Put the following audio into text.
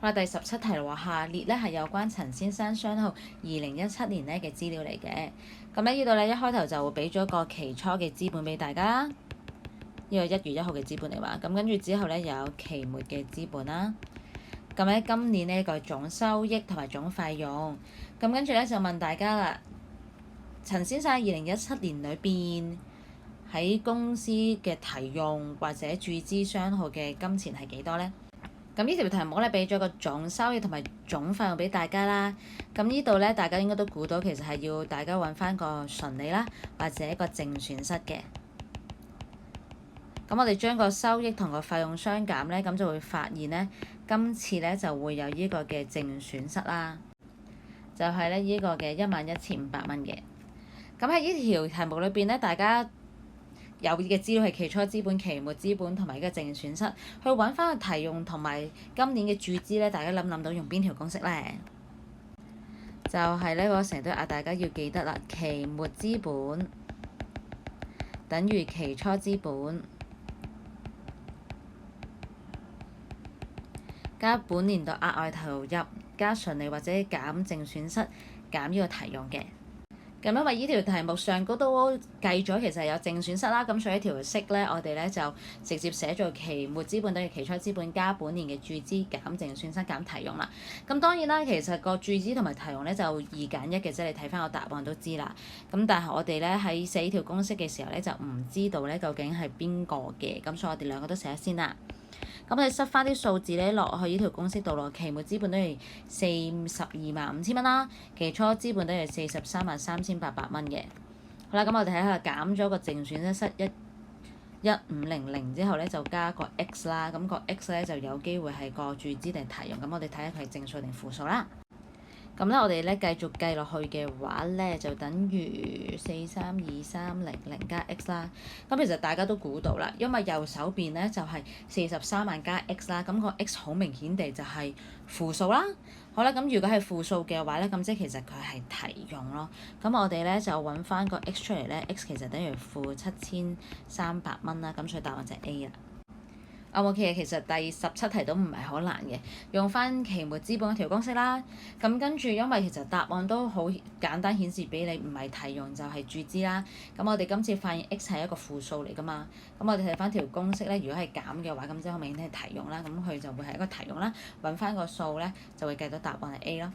好啦，第17題話下列咧係有關陳先生商號2017年咧嘅資料嚟嘅。咁咧呢度咧一開頭就會俾咗個期初嘅資本俾大家啦。呢個1月1號嘅資本嚟話，咁跟住之後咧有期末嘅資本啦。咁咧今年呢個總收益同埋總費用，咁跟住咧就問大家啦，陳先生2017年裏邊喺公司嘅提用或者注資商號嘅金錢係幾多呢？咁呢條題目咧俾咗個總收益同埋總費用俾大家啦。咁呢度咧大家應該都估到，其實係要大家揾翻個純利啦，或者一個淨損失嘅。咁我哋將個收益同個費用相減咧，咁就會發現咧，今次咧就會有呢個嘅淨損失啦，就係咧呢個嘅11,500蚊嘅。咁喺呢條題目裏邊咧，大家有嘅資料係期初資本、期末資本同埋呢個淨損失，去揾翻個提用同埋今年嘅注資咧，大家諗唔諗到用邊條公式咧？就係咧，我成日都嗌大家要記得啦，期末資本等於期初資本加本年度額外投入加純利或者減淨損失減呢個提用嘅。咁因為呢條題目上高都計咗，其實係有淨損失啦，咁所以條式咧，我哋咧就直接寫做期末資本等於期初資本加本年嘅注資減淨損失減提用啦。咁當然啦，其實個注資同埋提用咧就2揀1嘅啫，你睇翻個答案都知啦。咁但係我哋咧喺寫呢條公式嘅時候咧就唔知道咧究竟係邊個嘅，咁所以我哋兩個都寫咗先啦。咁你塞翻啲數字咧落去呢條公式度咯，期末資本等於425000蚊啦，期初資本等於433800蚊嘅。好啦，咁我哋睇下減咗個淨損失11500之後咧，就加個 X 啦，咁個 X 咧就有機會係個注資定提用，咁我哋睇下佢係正數定負數啦。咁咧，我哋咧繼續計落去嘅話咧，就等於432300加 X 啦。咁其實大家都估到啦，因為右手邊咧就係43萬加 X 啦，咁個 X 好明顯地就係負數啦。好啦，咁如果係負數嘅話咧，咁即係其實佢係提用咯。咁我哋咧就揾翻個 X 出嚟咧，X 其實等於負7300蚊啦，咁所以答案就係 A 啦。其實第17題都唔係好難嘅，用翻期末資本嗰條公式啦。咁跟住，因為其實答案都好簡單顯示俾你，唔係提用就係注資啦。咁我哋今次發現 X 係一個負數嚟㗎嘛。咁我哋睇翻條公式咧，如果係減嘅話，咁即係好明顯係提用啦。咁佢就會係一個提用啦。揾翻個數咧，就會計到答案係 A 咯。